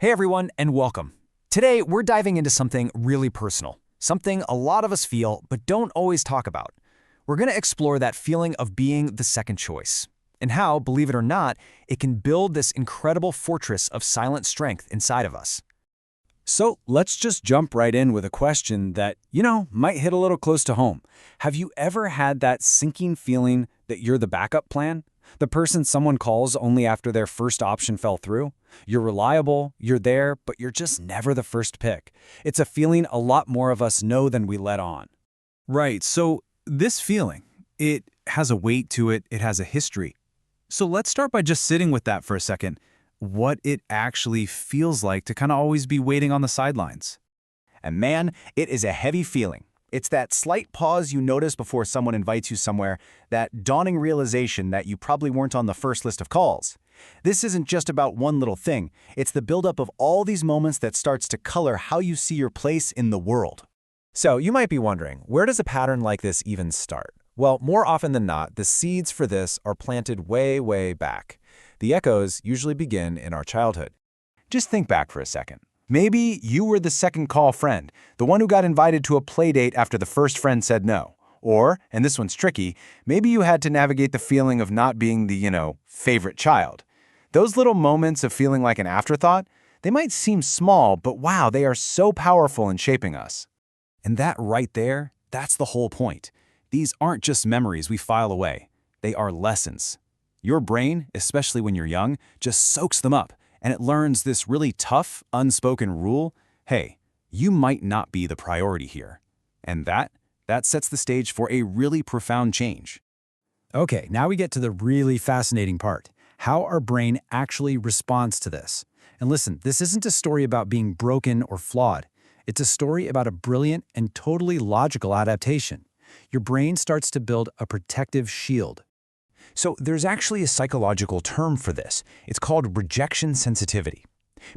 Hey everyone, and welcome. Today, we're diving into something really personal, something a lot of us feel but don't always talk about. We're going to explore that feeling of being the second choice, and how, believe it or not, it can build this incredible fortress of silent strength inside of us. So let's just jump right in with a question that, might hit a little close to home. Have you ever had that sinking feeling that you're the backup plan? The person someone calls only after their first option fell through? You're reliable, you're there, but you're just never the first pick. It's a feeling a lot more of us know than we let on. Right, so this feeling, it has a weight to it, it has a history. So let's start by just sitting with that for a second. What it actually feels like to kind of always be waiting on the sidelines. And man, it is a heavy feeling. It's that slight pause you notice before someone invites you somewhere, that dawning realization that you probably weren't on the first list of calls. This isn't just about one little thing. It's the buildup of all these moments that starts to color how you see your place in the world. So you might be wondering, where does a pattern like this even start? Well, more often than not, the seeds for this are planted way, way back. The echoes usually begin in our childhood. Just think back for a second. Maybe you were the second call friend, the one who got invited to a play date after the first friend said no. Or, and this one's tricky, maybe you had to navigate the feeling of not being the, favorite child. Those little moments of feeling like an afterthought, they might seem small, but wow, they are so powerful in shaping us. And that right there, that's the whole point. These aren't just memories we file away. They are lessons. Your brain, especially when you're young, just soaks them up, and it learns this really tough, unspoken rule. Hey, you might not be the priority here. And that sets the stage for a really profound change. Okay, now we get to the really fascinating part, how our brain actually responds to this. And listen, this isn't a story about being broken or flawed. It's a story about a brilliant and totally logical adaptation. Your brain starts to build a protective shield. So there's actually a psychological term for this. It's called rejection sensitivity.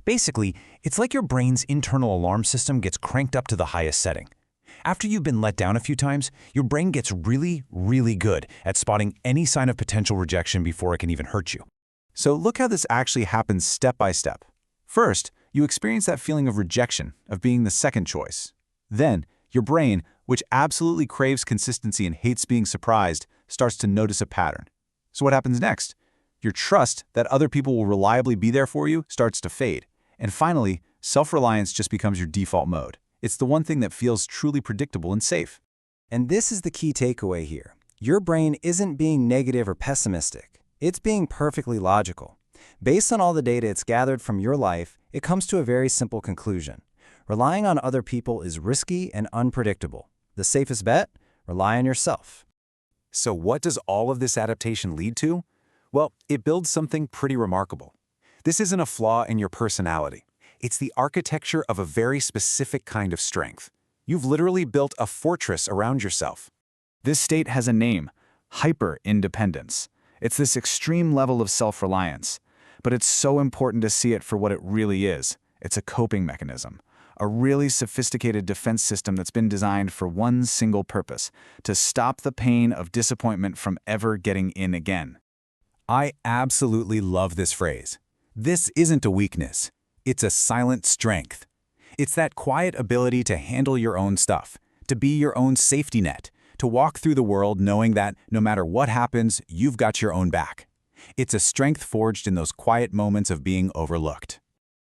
Basically, it's like your brain's internal alarm system gets cranked up to the highest setting. After you've been let down a few times, your brain gets really, really good at spotting any sign of potential rejection before it can even hurt you. So look how this actually happens step by step. First, you experience that feeling of rejection, of being the second choice. Then, your brain, which absolutely craves consistency and hates being surprised, starts to notice a pattern. So what happens next? Your trust that other people will reliably be there for you starts to fade. And finally, self-reliance just becomes your default mode. It's the one thing that feels truly predictable and safe. And this is the key takeaway here. Your brain isn't being negative or pessimistic. It's being perfectly logical. Based on all the data it's gathered from your life, it comes to a very simple conclusion. Relying on other people is risky and unpredictable. The safest bet? Rely on yourself. So what does all of this adaptation lead to? Well, it builds something pretty remarkable. This isn't a flaw in your personality. It's the architecture of a very specific kind of strength. You've literally built a fortress around yourself. This state has a name, hyper-independence. It's this extreme level of self-reliance. But it's so important to see it for what it really is. It's a coping mechanism. A really sophisticated defense system that's been designed for one single purpose, to stop the pain of disappointment from ever getting in again. I absolutely love this phrase. This isn't a weakness. It's a silent strength. It's that quiet ability to handle your own stuff, to be your own safety net, to walk through the world knowing that no matter what happens, you've got your own back. It's a strength forged in those quiet moments of being overlooked.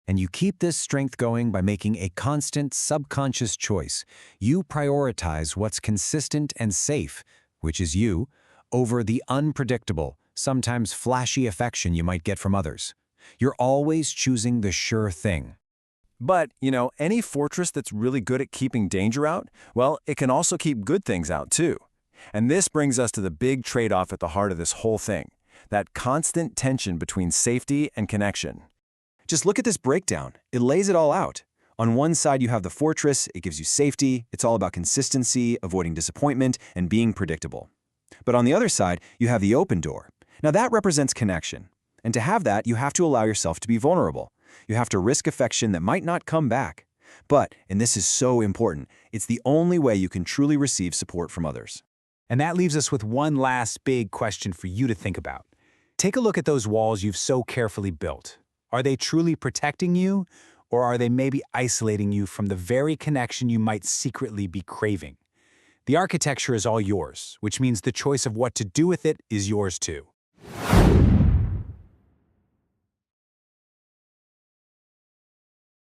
And you keep this strength going by making a constant subconscious choice. You prioritize what's consistent and safe, which is you, over the unpredictable, sometimes flashy affection you might get from others. You're always choosing the sure thing. But, any fortress that's really good at keeping danger out, well, it can also keep good things out too. And this brings us to the big trade-off at the heart of this whole thing, that constant tension between safety and connection. Just look at this breakdown. It lays it all out. On one side, you have the fortress. It gives you safety. It's all about consistency, avoiding disappointment, and being predictable. But on the other side, you have the open door. Now that represents connection. And to have that, you have to allow yourself to be vulnerable. You have to risk affection that might not come back. But, and this is so important, it's the only way you can truly receive support from others. And that leaves us with one last big question for you to think about. Take a look at those walls you've so carefully built. Are they truly protecting you, or are they maybe isolating you from the very connection you might secretly be craving? The architecture is all yours, which means the choice of what to do with it is yours too.